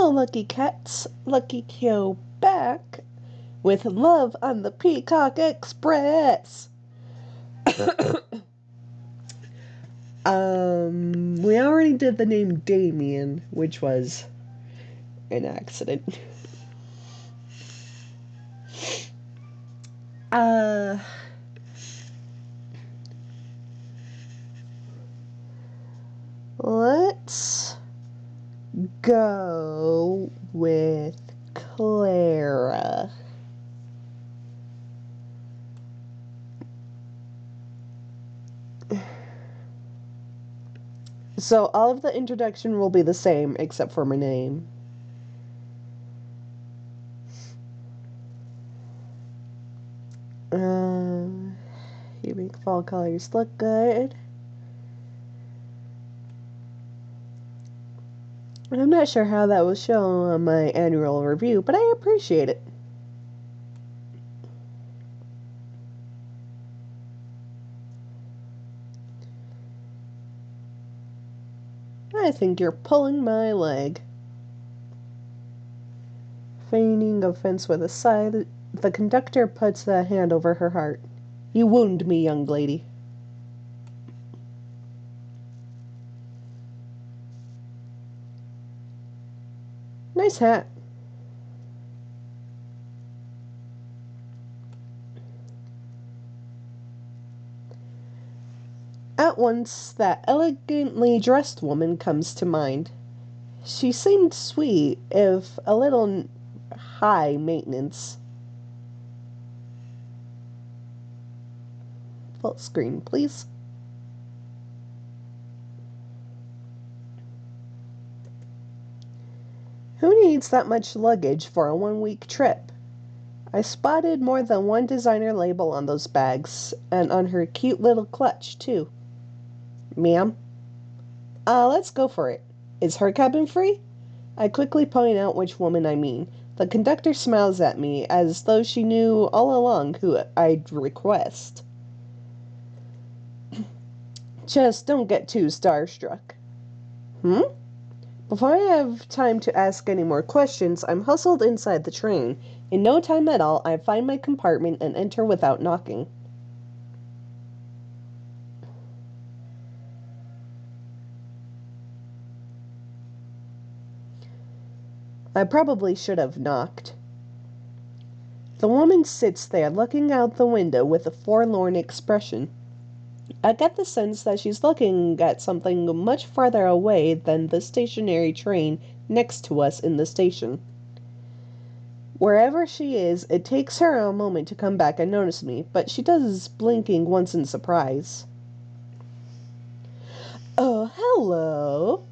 Hello, lucky cats. Lucky Kyo back with love on the Peacock Express. We already did the name Damien, which was an accident. Let's go with Clara. So all of the introduction will be the same except for my name. You make fall colors look good. I'm not sure how that will show on my annual review, but I appreciate it. I think you're pulling my leg. Feigning offense with a sigh, the conductor puts a hand over her heart. You wound me, young lady. Nice hat. At once, that elegantly dressed woman comes to mind. She seemed sweet, if a little high maintenance. Full screen, please. Who needs that much luggage for a 1-week trip? I spotted more than one designer label on those bags, and on her cute little clutch, too. Ma'am? Let's go for it. Is her cabin free? I quickly point out which woman I mean. The conductor smiles at me, as though she knew all along who I'd request. Just don't get too starstruck. Before I have time to ask any more questions, I'm hustled inside the train. In no time at all, I find my compartment and enter without knocking. I probably should have knocked. The woman sits there looking out the window with a forlorn expression. I get the sense that she's looking at something much farther away than the stationary train next to us in the station. Wherever she is, it takes her a moment to come back and notice me, but she does, blinking once in surprise. Oh, hello.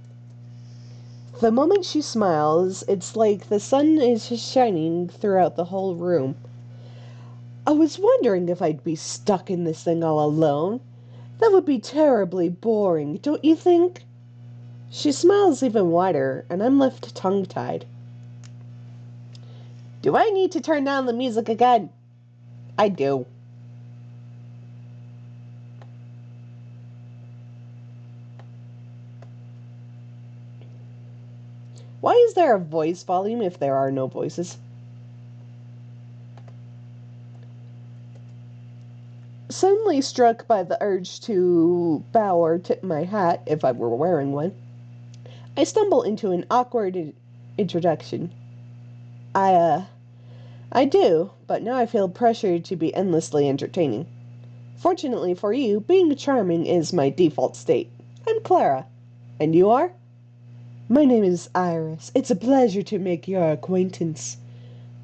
The moment she smiles, it's like the sun is shining throughout the whole room. I was wondering if I'd be stuck in this thing all alone. That would be terribly boring, don't you think? She smiles even wider, and I'm left tongue-tied. Do I need to turn down the music again? I do. Why is there a voice volume if there are no voices? Suddenly struck by the urge to bow or tip my hat, if I were wearing one, I stumble into an awkward introduction. I do, but now I feel pressured to be endlessly entertaining. Fortunately for you, being charming is my default state. I'm Clara. And you are? My name is Iris. It's a pleasure to make your acquaintance.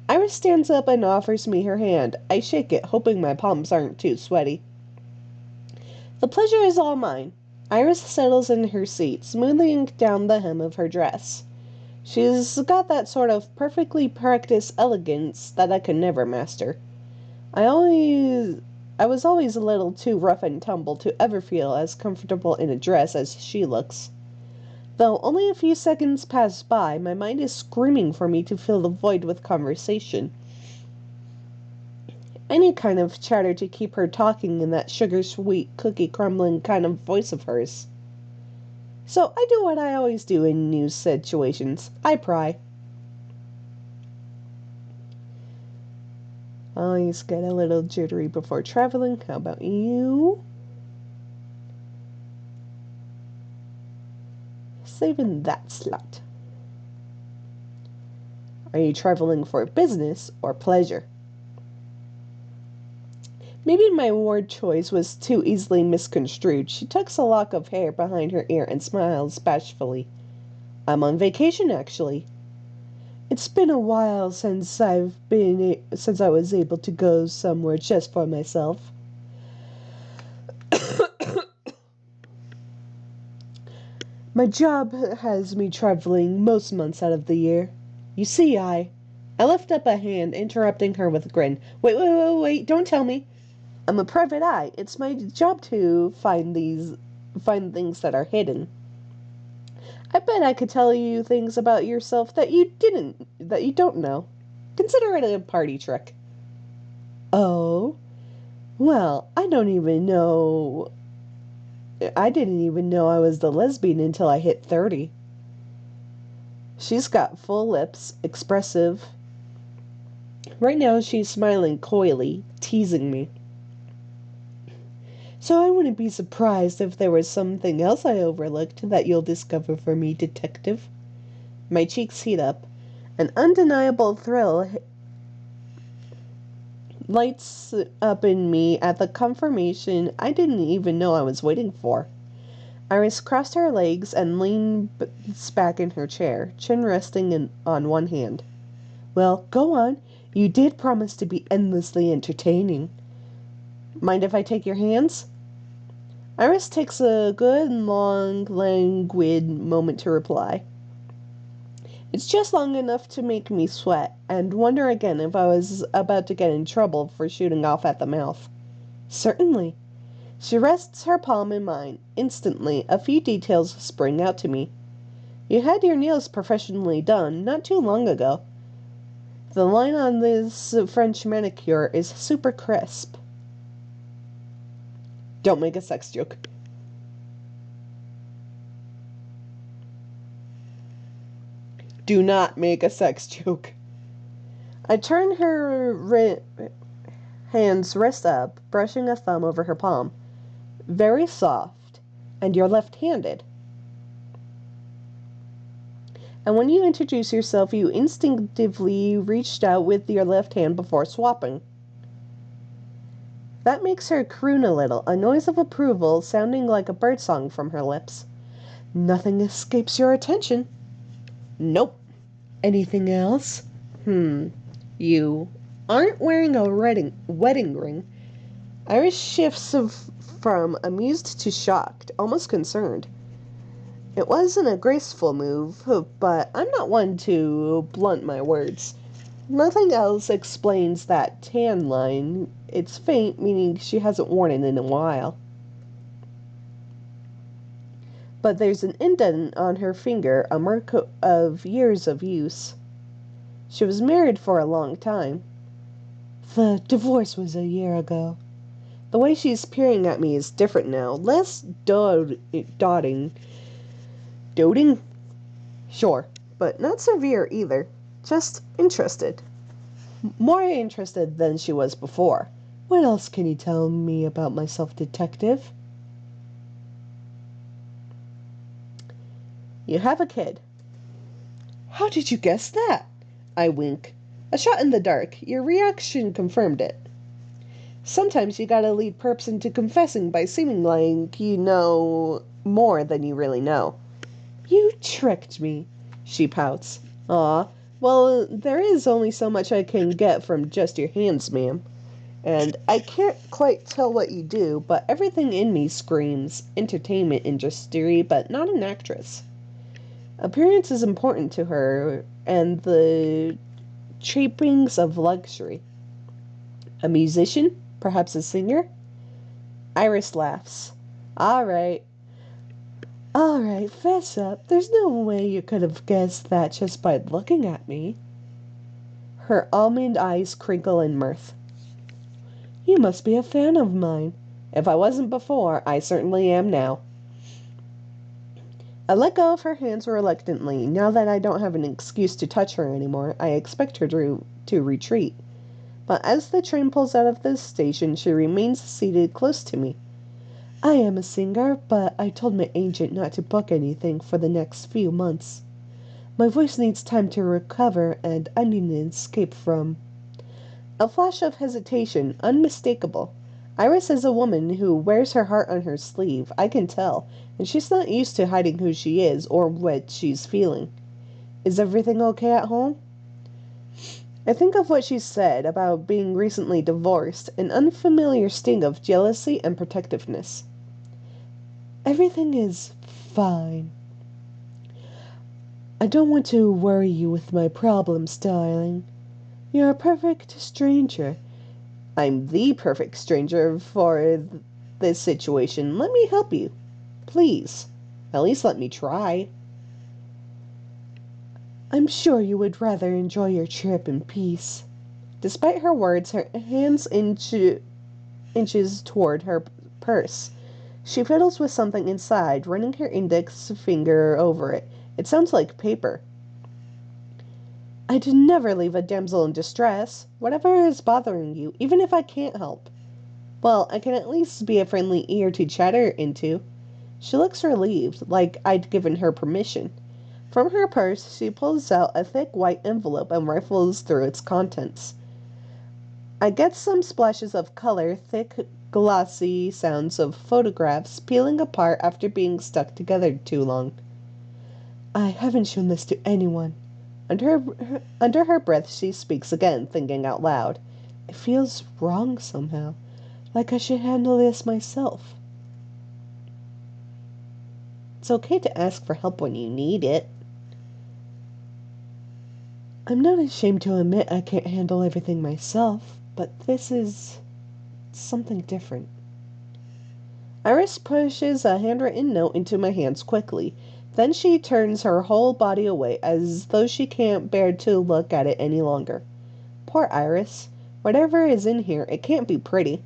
Iris stands up and offers me her hand. I shake it, hoping my palms aren't too sweaty. The pleasure is all mine. Iris settles in her seat, smoothing down the hem of her dress. She's got that sort of perfectly practiced elegance that I could never master. I was always a little too rough and tumble to ever feel as comfortable in a dress as she looks. Though only a few seconds pass by, my mind is screaming for me to fill the void with conversation. Any kind of chatter to keep her talking in that sugar-sweet, cookie-crumbling kind of voice of hers. So I do what I always do in new situations. I pry. Always get a little jittery before traveling. How about you? Saving that slot. Are you traveling for business or pleasure? Maybe my word choice was too easily misconstrued. She tucks a lock of hair behind her ear and smiles bashfully. I'm on vacation, actually. It's been a while since I was able to go somewhere just for myself. My job has me traveling most months out of the year. You see, I lift up a hand, interrupting her with a grin. Wait, don't tell me. I'm a private eye. It's my job to find things that are hidden. I bet I could tell you things about yourself that you don't know. Consider it a party trick. Oh? Well, I didn't even know I was the lesbian until I hit 30. She's got full lips, expressive. Right now she's smiling coyly, teasing me. So I wouldn't be surprised if there was something else I overlooked that you'll discover for me, detective. My cheeks heat up. An undeniable thrill lights up in me at the confirmation I didn't even know I was waiting for. Iris crossed her legs and leaned back in her chair, chin resting on one hand. Well, go on. You did promise to be endlessly entertaining. Mind if I take your hands? Iris takes a good, long, languid moment to reply. It's just long enough to make me sweat and wonder again if I was about to get in trouble for shooting off at the mouth. Certainly. She rests her palm in mine. Instantly, a few details spring out to me. You had your nails professionally done not too long ago. The line on this French manicure is super crisp. Don't make a sex joke. Do not make a sex joke. I turn her hands wrist up, brushing a thumb over her palm. Very soft, and you're left-handed. And when you introduce yourself, you instinctively reached out with your left hand before swapping. That makes her croon a little, a noise of approval sounding like a birdsong from her lips. Nothing escapes your attention. Nope. Anything else? You aren't wearing a wedding ring. Iris shifts from amused to shocked, almost concerned. It wasn't a graceful move, but I'm not one to blunt my words. Nothing else explains that tan line. It's faint, meaning she hasn't worn it in a while. But there's an indent on her finger, a mark of years of use. She was married for a long time. The divorce was a year ago. The way she's peering at me is different now, less doting. Doting? Sure, but not severe either. Just interested. More interested than she was before. What else can you tell me about myself, detective? You have a kid. How did you guess that? I wink. A shot in the dark. Your reaction confirmed it. Sometimes you gotta lead perps into confessing by seeming like you know more than you really know. You tricked me, she pouts. Aw, well, there is only so much I can get from just your hands, ma'am. And I can't quite tell what you do, but everything in me screams entertainment industry, but not an actress. Appearance is important to her, and the trappings of luxury. A musician? Perhaps a singer? Iris laughs. All right, fess up. There's no way you could have guessed that just by looking at me. Her almond eyes crinkle in mirth. You must be a fan of mine. If I wasn't before, I certainly am now. I let go of her hands reluctantly. Now that I don't have an excuse to touch her anymore, I expect her to retreat. but as the train pulls out of the station, she remains seated close to me. I am a singer, but I told my agent not to book anything for the next few months. My voice needs time to recover, and I need an escape from... A flash of hesitation, unmistakable. Iris is a woman who wears her heart on her sleeve, I can tell, and she's not used to hiding who she is or what she's feeling. Is everything okay at home? I think of what she said about being recently divorced, an unfamiliar sting of jealousy and protectiveness. Everything is fine. I don't want to worry you with my problems, darling. You're a perfect stranger. I'm the perfect stranger for this situation. Let me help you. Please. At least let me try. I'm sure you would rather enjoy your trip in peace. Despite her words, her hands inches toward her purse. She fiddles with something inside, running her index finger over it. It sounds like paper. I'd never leave a damsel in distress. Whatever is bothering you, even if I can't help. Well, I can at least be a friendly ear to chatter into. She looks relieved, like I'd given her permission. From her purse, she pulls out a thick white envelope and rifles through its contents. I get some splashes of color, thick, glossy sounds of photographs peeling apart after being stuck together too long. I haven't shown this to anyone. Under her breath, she speaks again, thinking out loud. It feels wrong somehow, like I should handle this myself. It's okay to ask for help when you need it. I'm not ashamed to admit I can't handle everything myself, but this is something different. Iris pushes a handwritten note into my hands quickly. Then she turns her whole body away, as though she can't bear to look at it any longer. Poor Iris. Whatever is in here, it can't be pretty.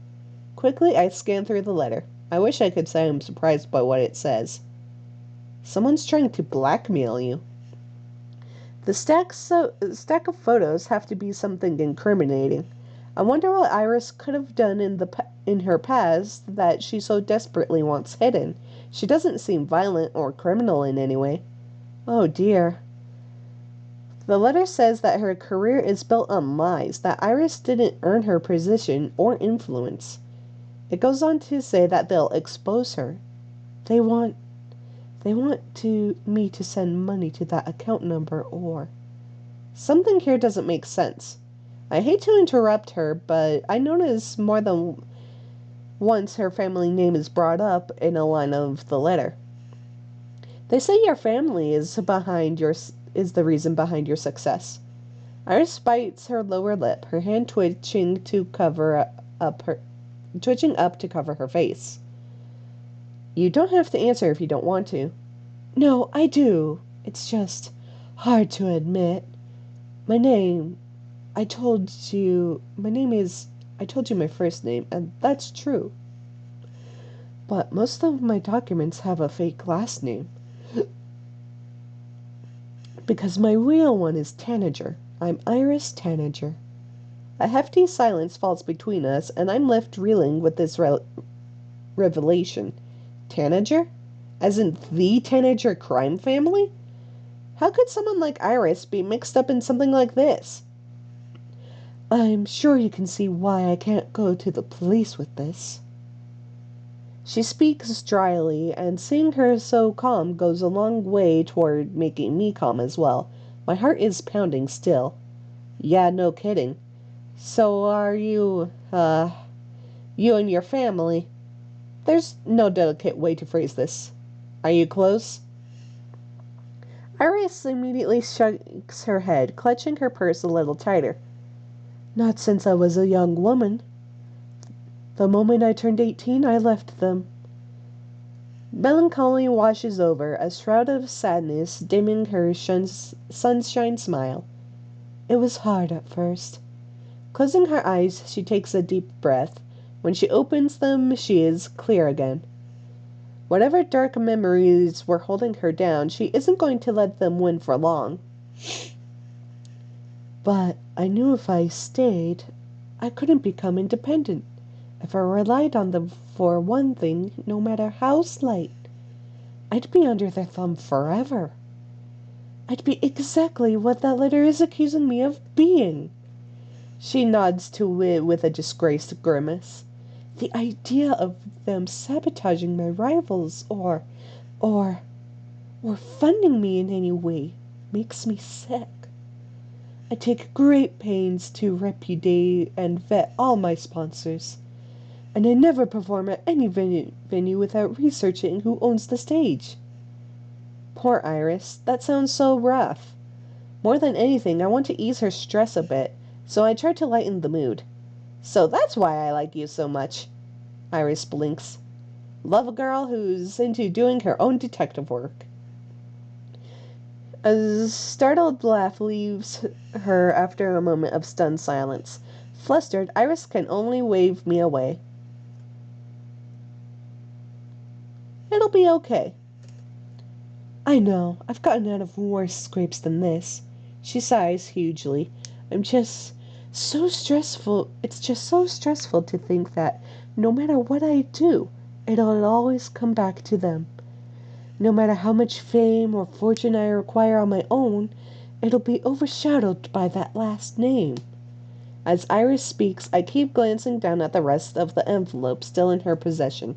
Quickly, I scan through the letter. I wish I could say I'm surprised by what it says. Someone's trying to blackmail you. The stack of photos have to be something incriminating. I wonder what Iris could have done in her past that she so desperately wants hidden. She doesn't seem violent or criminal in any way. Oh dear. The letter says that her career is built on lies, that Iris didn't earn her position or influence. It goes on to say that they'll expose her. They want me to send money to that account number or... Something here doesn't make sense. I hate to interrupt her, but I notice more than once her family name is brought up in a line of the letter. They say your family is the reason behind your success. Iris bites her lower lip, her hand twitching up to cover her face. You don't have to answer if you don't want to. No, I do. It's just hard to admit. I told you my first name, and that's true. But most of my documents have a fake last name. Because my real one is Tanager. I'm Iris Tanager. A hefty silence falls between us, and I'm left reeling with this revelation. Tanager? As in the Tanager crime family? How could someone like Iris be mixed up in something like this? I'm sure you can see why I can't go to the police with this. She speaks dryly, and seeing her so calm goes a long way toward making me calm as well. My heart is pounding still. Yeah, no kidding. So are you, you and your family? There's no delicate way to phrase this. Are you close? Iris immediately shakes her head, clutching her purse a little tighter. Not since I was a young woman. The moment I turned 18, I left them. Melancholy washes over, a shroud of sadness dimming her sunshine smile. It was hard at first. Closing her eyes, she takes a deep breath. When she opens them, she is clear again. Whatever dark memories were holding her down, she isn't going to let them win for long. But I knew if I stayed, I couldn't become independent if I relied on them for one thing, no matter how slight. I'd be under their thumb forever. I'd be exactly what that letter is accusing me of being. She nods to it with a disgraced grimace. The idea of them sabotaging my rivals or, or funding me in any way makes me sick. I take great pains to repudiate and vet all my sponsors, and I never perform at any venue without researching who owns the stage. Poor Iris, that sounds so rough. More than anything, I want to ease her stress a bit, so I try to lighten the mood. So that's why I like you so much. Iris blinks. Love a girl who's into doing her own detective work. A startled laugh leaves her after a moment of stunned silence. Flustered, Iris can only wave me away. It'll be okay. I know, I've gotten out of worse scrapes than this. She sighs hugely. I'm just so stressful. It's just so stressful to think that no matter what I do, it'll always come back to them. No matter how much fame or fortune I acquire on my own, it'll be overshadowed by that last name. As Iris speaks, I keep glancing down at the rest of the envelope still in her possession.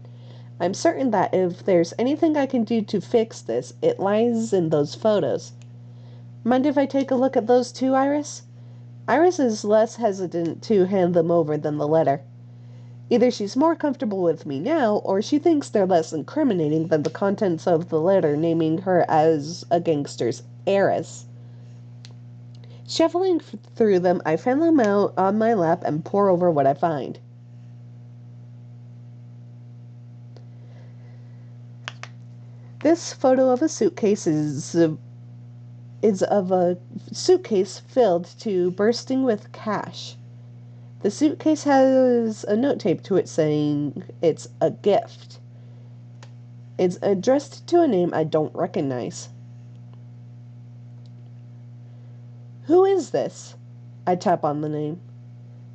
I'm certain that if there's anything I can do to fix this, it lies in those photos. Mind if I take a look at those too, Iris? Iris is less hesitant to hand them over than the letter. Either she's more comfortable with me now, or she thinks they're less incriminating than the contents of the letter naming her as a gangster's heiress. Shuffling through them, I fan them out on my lap and pore over what I find. This photo of a suitcase is of a suitcase filled to bursting with cash. The suitcase has a note taped to it saying it's a gift. It's addressed to a name I don't recognize. Who is this? I tap on the name.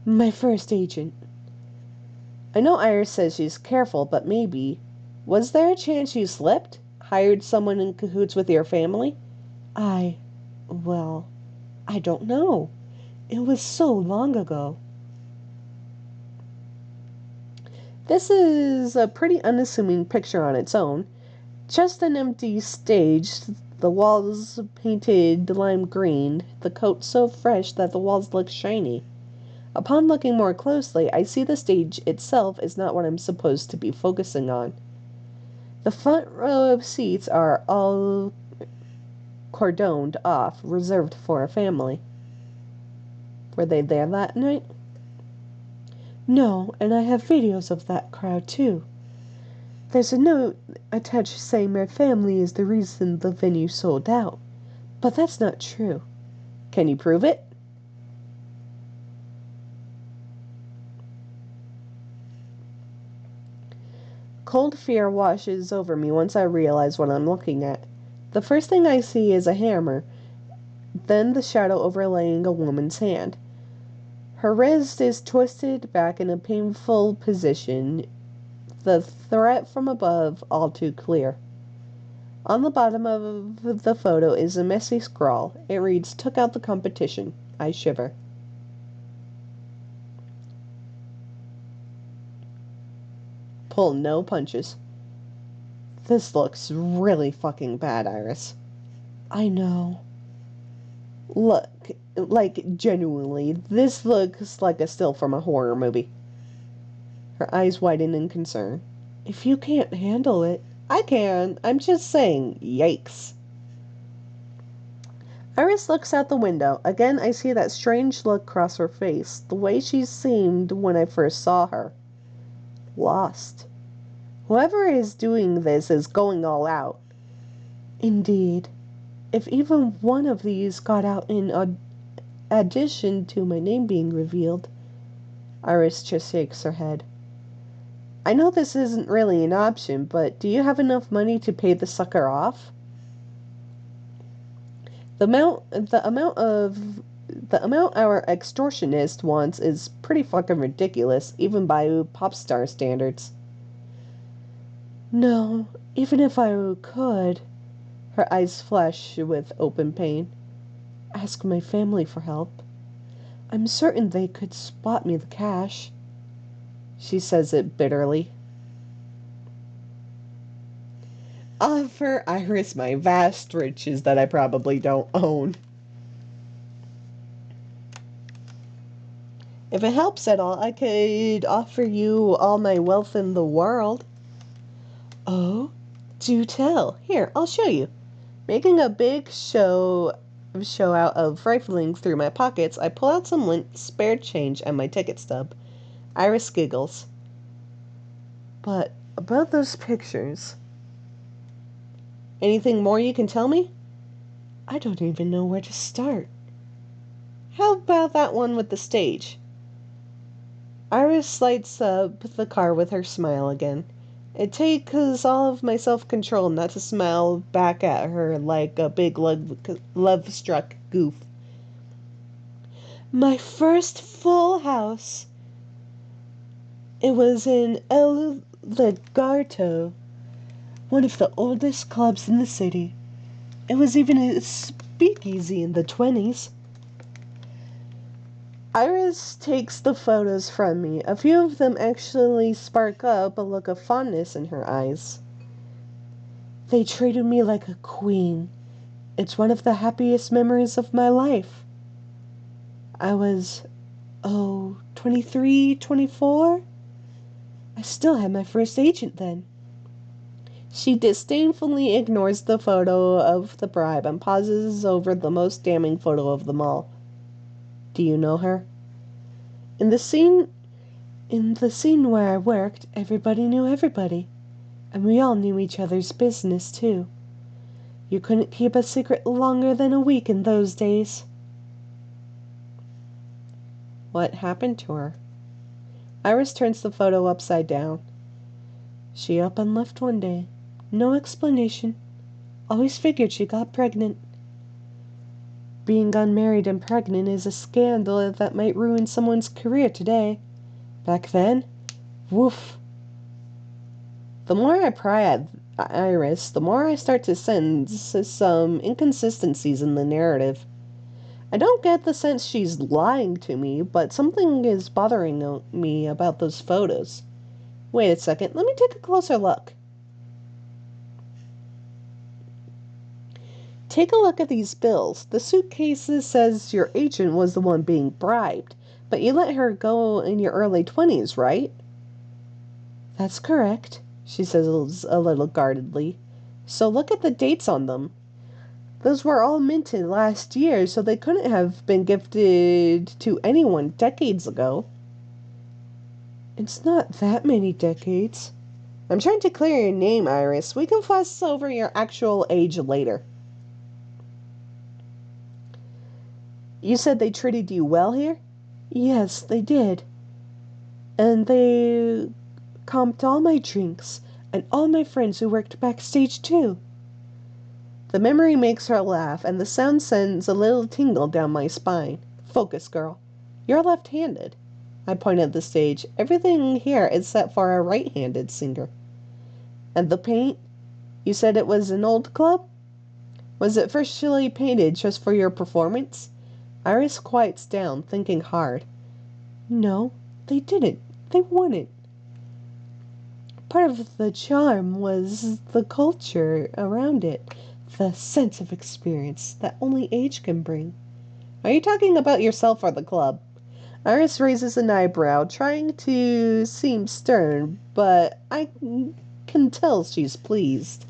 My first agent. I know Iris says she's careful, but maybe. Was there a chance you slipped? Hired someone in cahoots with your family? Well, I don't know. It was so long ago. This is a pretty unassuming picture on its own. Just an empty stage, the walls painted lime green, the coat so fresh that the walls look shiny. Upon looking more closely, I see the stage itself is not what I'm supposed to be focusing on. The front row of seats are all cordoned off, reserved for a family. Were they there that night? No, and I have videos of that crowd, too. There's a note attached saying my family is the reason the venue sold out. But that's not true. Can you prove it? Cold fear washes over me once I realize what I'm looking at. The first thing I see is a hammer, then the shadow overlaying a woman's hand. Her wrist is twisted back in a painful position, the threat from above all too clear. On the bottom of the photo is a messy scrawl. It reads, "Took out the competition." I shiver. Pull no punches. This looks really fucking bad, Iris. I know. Look, like, genuinely, this looks like a still from a horror movie. Her eyes widen in concern. If you can't handle it, I can. I'm just saying, yikes. Iris looks out the window. Again, I see that strange look cross her face, the way she seemed when I first saw her. Lost. Whoever is doing this is going all out. Indeed. If even one of these got out in addition to my name being revealed. Iris just shakes her head. I know this isn't really an option, but do you have enough money to pay the sucker off? The amount of The amount our extortionist wants is pretty fucking ridiculous, even by pop star standards. No, even if I could. Her eyes flash with open pain. Ask my family for help. I'm certain they could spot me the cash. She says it bitterly. Offer Iris my vast riches that I probably don't own. If it helps at all, I could offer you all my wealth in the world. Oh, do tell. Here, I'll show you. Making a big show out of rifling through my pockets, I pull out some spare change and my ticket stub. Iris giggles. But about those pictures. Anything more you can tell me? I don't even know where to start. How about that one with the stage? Iris lights up the car with her smile again. It takes all of my self-control not to smile back at her like a big love-struck goof. My first full house. It was in El Legarto, one of the oldest clubs in the city. It was even a speakeasy in the 20s. Iris takes the photos from me. A few of them actually spark up a look of fondness in her eyes. They treated me like a queen. It's one of the happiest memories of my life. I was, 23, 24? I still had my first agent then. She disdainfully ignores the photo of the bribe and pauses over the most damning photo of them all. Do you know her? In the scene where I worked, everybody knew everybody. And we all knew each other's business, too. You couldn't keep a secret longer than a week in those days. What happened to her? Iris turns the photo upside down. She up and left one day. No explanation. Always figured she got pregnant. Being unmarried and pregnant is a scandal that might ruin someone's career today. Back then, woof. The more I pry at Iris, the more I start to sense some inconsistencies in the narrative. I don't get the sense she's lying to me, but something is bothering me about those photos. Wait a second, let me take a closer look. Take a look at these bills. The suitcase says your agent was the one being bribed, but you let her go in your early 20s, right? That's correct, she says a little guardedly. So look at the dates on them. Those were all minted last year, so they couldn't have been gifted to anyone decades ago. It's not that many decades. I'm trying to clear your name, Iris. We can fuss over your actual age later. You said they treated you well here? Yes, they did. And they comped all my drinks, and all my friends who worked backstage too. The memory makes her laugh, and the sound sends a little tingle down my spine. Focus, girl. You're left-handed. I point at the stage. Everything here is set for a right-handed singer. And the paint? You said it was an old club? Was it freshly painted just for your performance? Iris quiets down, thinking hard. No, they didn't. They wouldn't. Part of the charm was the culture around it, the sense of experience that only age can bring. Are you talking about yourself or the club? Iris raises an eyebrow, trying to seem stern, but I can tell she's pleased.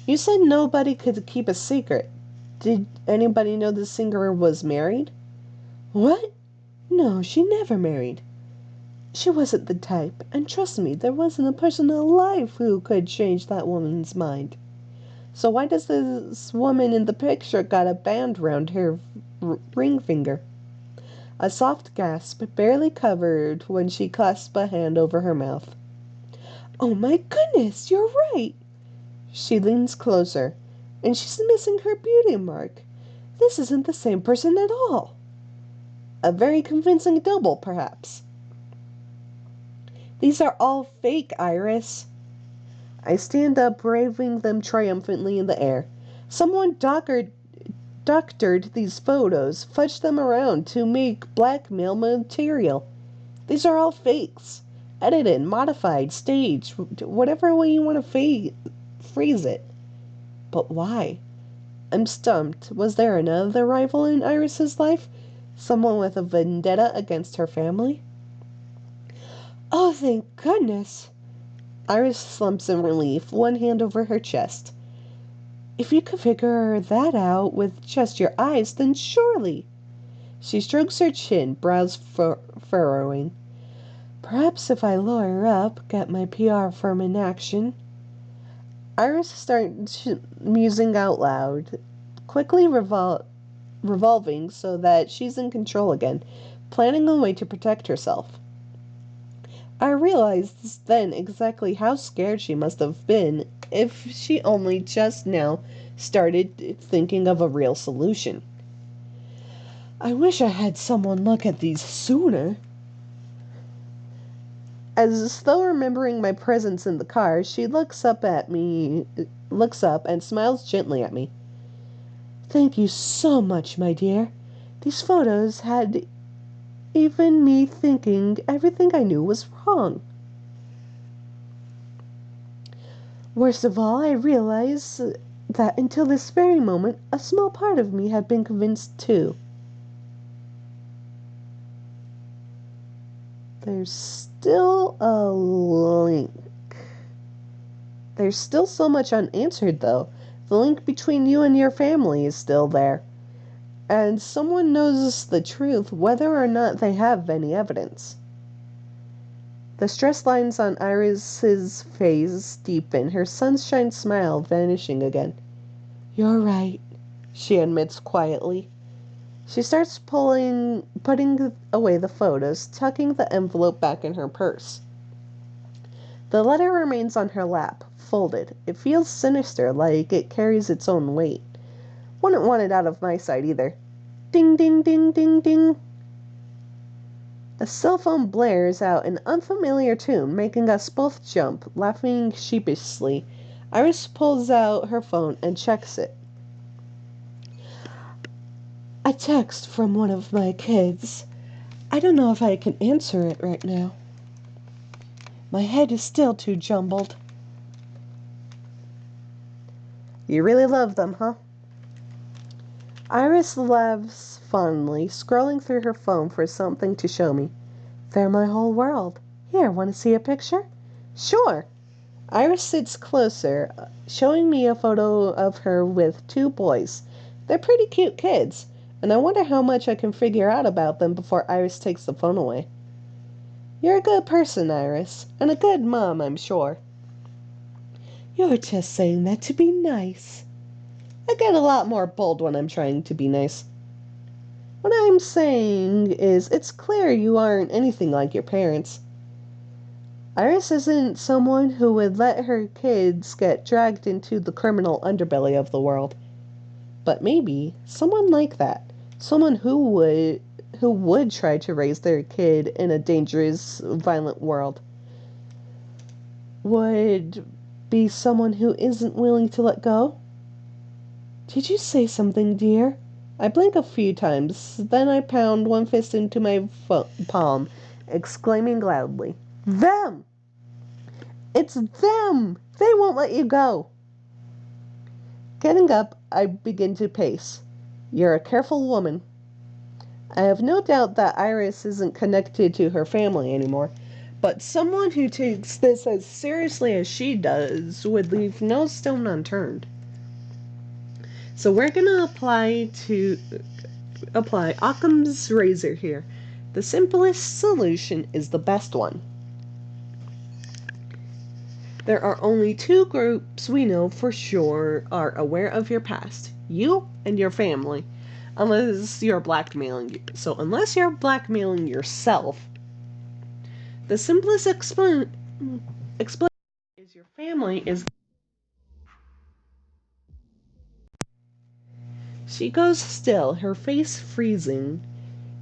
You said nobody could keep a secret. Did anybody know the singer was married? What? No, she never married. She wasn't the type, and trust me, there wasn't a person alive who could change that woman's mind. So why does this woman in the picture got a band round her ring finger? A soft gasp barely covered when she clasped a hand over her mouth. Oh my goodness, you're right! She leans closer. And she's missing her beauty mark. This isn't the same person at all. A very convincing double, perhaps. These are all fake, Iris. I stand up, waving them triumphantly in the air. Someone doctored these photos, fudged them around to make blackmail material. These are all fakes. Edited, modified, staged, whatever way you want to phrase it. But why? I'm stumped. Was there another rival in Iris's life? Someone with a vendetta against her family? Oh, thank goodness! Iris slumps in relief, one hand over her chest. If you could figure that out with just your eyes, then surely. She strokes her chin, brows furrowing. Perhaps if I lawyer up, get my PR firm in action. Iris starts musing out loud, quickly revolving so that she's in control again, planning a way to protect herself. I realized then exactly how scared she must have been if she only just now started thinking of a real solution. I wish I had someone look at these sooner. As though remembering my presence in the car, she looks up and smiles gently at me. Thank you so much, my dear. These photos had even me thinking everything I knew was wrong. Worst of all, I realize that until this very moment, a small part of me had been convinced too. There's still a link. There's still so much unanswered, though. The link between you and your family is still there. And someone knows the truth whether or not they have any evidence. The stress lines on Iris's face deepen, her sunshine smile vanishing again. You're right, she admits quietly. She starts putting away the photos, tucking the envelope back in her purse. The letter remains on her lap, folded. It feels sinister, like it carries its own weight. Wouldn't want it out of my sight either. Ding, ding, ding, ding, ding. A cell phone blares out an unfamiliar tune, making us both jump, laughing sheepishly. Iris pulls out her phone and checks it. A text from one of my kids. I don't know if I can answer it right now. My head is still too jumbled. You really love them, huh? Iris laughs fondly, scrolling through her phone for something to show me. They're my whole world. Here, want to see a picture? Sure. Iris sits closer, showing me a photo of her with two boys. They're pretty cute kids, and I wonder how much I can figure out about them before Iris takes the phone away. You're a good person, Iris, and a good mom, I'm sure. You're just saying that to be nice. I get a lot more bold when I'm trying to be nice. What I'm saying is, it's clear you aren't anything like your parents. Iris isn't someone who would let her kids get dragged into the criminal underbelly of the world. But maybe someone like that, someone who would try to raise their kid in a dangerous, violent world, would be someone who isn't willing to let go. Did you say something, dear? I blink a few times, then I pound one fist into my palm, exclaiming loudly, Them! It's them! They won't let you go! Getting up, I begin to pace. You're a careful woman. I have no doubt that Iris isn't connected to her family anymore, but someone who takes this as seriously as she does would leave no stone unturned. So we're going to apply Occam's razor here. The simplest solution is the best one. There are only two groups we know for sure are aware of your past. You and your family. Unless you're blackmailing. So unless you're blackmailing yourself, the simplest explanation is your family is She goes still, her face freezing.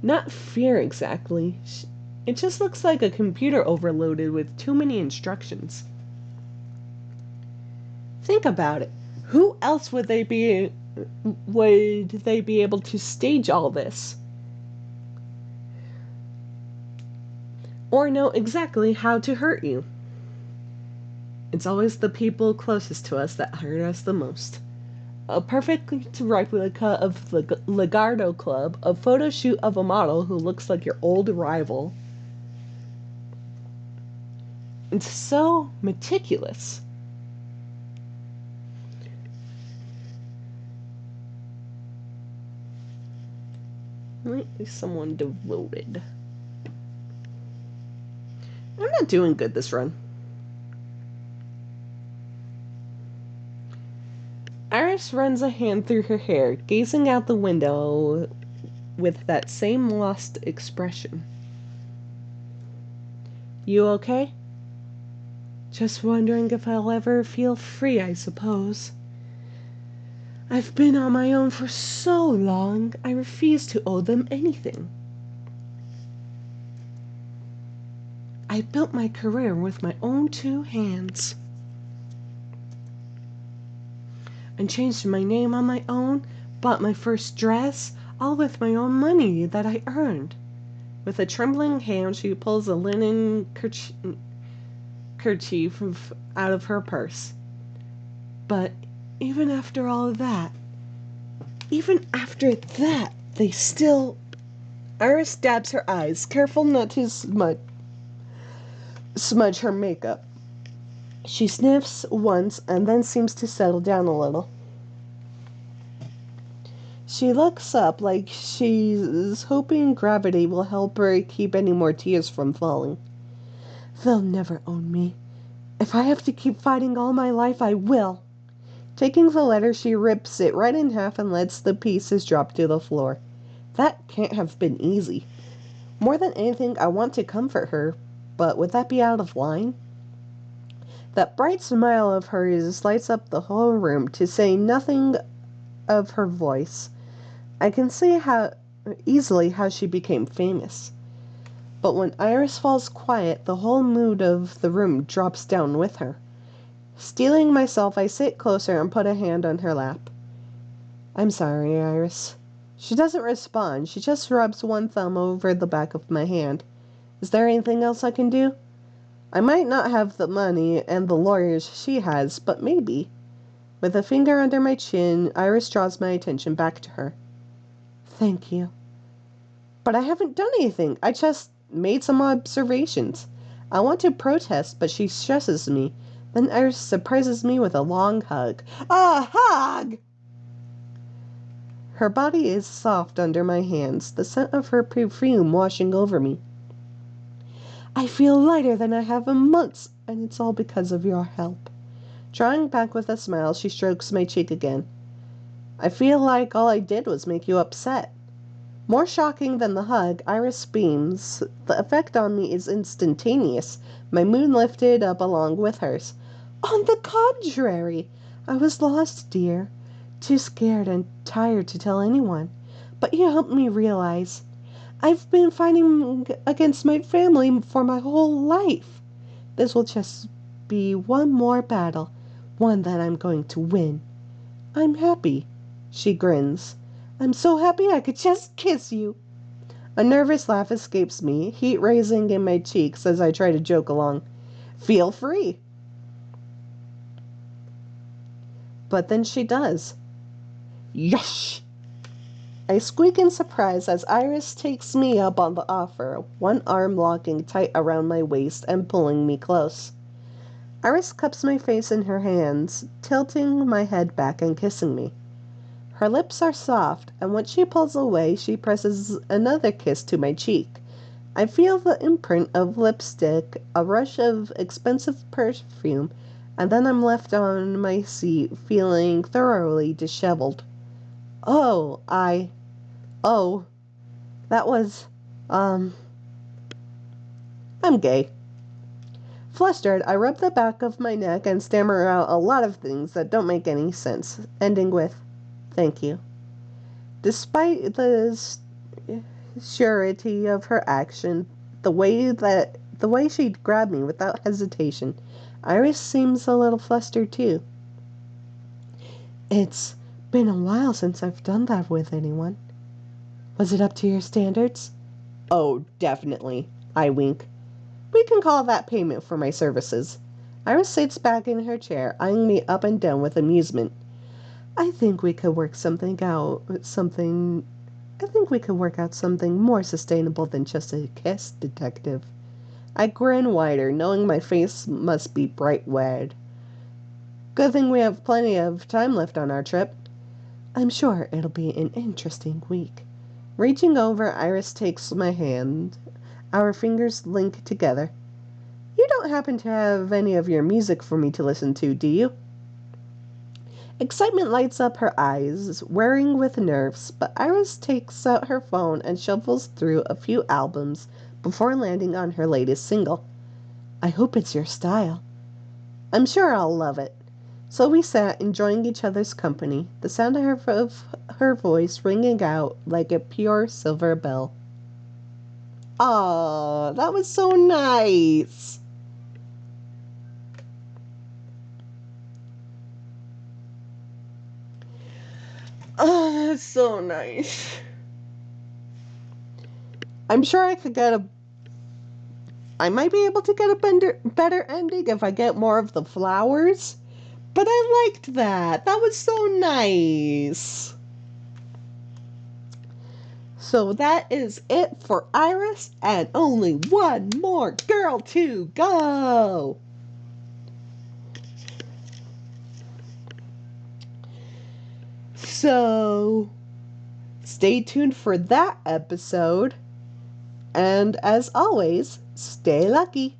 Not fear exactly. It just looks like a computer overloaded with too many instructions. Think about it. Who else would they be able to stage all this? Or know exactly how to hurt you? It's always the people closest to us that hurt us the most. A perfect replica of the Legardo Club, a photo shoot of a model who looks like your old rival. It's so meticulous. Someone devoted. I'm not doing good this run. Iris runs a hand through her hair, gazing out the window with that same lost expression. You okay? Just wondering if I'll ever feel free, I suppose. I've been on my own for so long, I refuse to owe them anything. I built my career with my own 2 hands. And changed my name on my own, bought my first dress, all with my own money that I earned. With a trembling hand, she pulls a linen kerchief out of her purse. But even after all of that, they still... Iris dabs her eyes, careful not to smudge her makeup. She sniffs once and then seems to settle down a little. She looks up like she's hoping gravity will help her keep any more tears from falling. They'll never own me. If I have to keep fighting all my life, I will. Taking the letter, she rips it right in half and lets the pieces drop to the floor. That can't have been easy. More than anything, I want to comfort her, but would that be out of line? That bright smile of hers lights up the whole room, to say nothing of her voice. I can see easily how she became famous. But when Iris falls quiet, the whole mood of the room drops down with her. Steeling myself, I sit closer and put a hand on her lap. I'm sorry, Iris. She doesn't respond. She just rubs one thumb over the back of my hand. Is there anything else I can do? I might not have the money and the lawyers she has, but maybe. With a finger under my chin, Iris draws my attention back to her. Thank you. But I haven't done anything. I just made some observations. I want to protest, but she stresses me. Then Iris surprises me with a long hug. A hug! Her body is soft under my hands, the scent of her perfume washing over me. I feel lighter than I have in months, and it's all because of your help. Drawing back with a smile, she strokes my cheek again. I feel like all I did was make you upset. More shocking than the hug, Iris beams. The effect on me is instantaneous. My mood lifted up along with hers. On the contrary, I was lost, dear. Too scared and tired to tell anyone. But you helped me realize. I've been fighting against my family for my whole life. This will just be one more battle, one that I'm going to win. I'm happy. She grins. I'm so happy I could just kiss you. A nervous laugh escapes me, heat raising in my cheeks as I try to joke along. Feel free. But then she does. Yosh! I squeak in surprise as Iris takes me up on the offer, one arm locking tight around my waist and pulling me close. Iris cups my face in her hands, tilting my head back and kissing me. Her lips are soft, and when she pulls away, she presses another kiss to my cheek. I feel the imprint of lipstick, a rush of expensive perfume, and then I'm left on my seat, feeling thoroughly disheveled. That was, I'm gay. Flustered, I rub the back of my neck and stammer out a lot of things that don't make any sense, ending with, thank you. Despite the surety of her action, the way she'd grab me without hesitation, Iris seems a little flustered too. It's been a while since I've done that with anyone. Was it up to your standards? Oh, definitely. I wink. We can call that payment for my services. Iris sits back in her chair, eyeing me up and down with amusement. I think we could work out something more sustainable than just a kiss, detective. I grin wider, knowing my face must be bright red. Good thing we have plenty of time left on our trip. I'm sure it'll be an interesting week. Reaching over, Iris takes my hand. Our fingers link together. You don't happen to have any of your music for me to listen to, do you? Excitement lights up her eyes, wearing with nerves, but Iris takes out her phone and shuffles through a few albums before landing on her latest single. I hope it's your style. I'm sure I'll love it. So we sat, enjoying each other's company, the sound of her voice ringing out like a pure silver bell. Aw, that was so nice. Oh, that's so nice. I'm sure I might be able to get a better ending if I get more of the flowers. But I liked that. That was so nice. So that is it for Iris, and only one more girl to go. So stay tuned for that episode. And as always, stay lucky.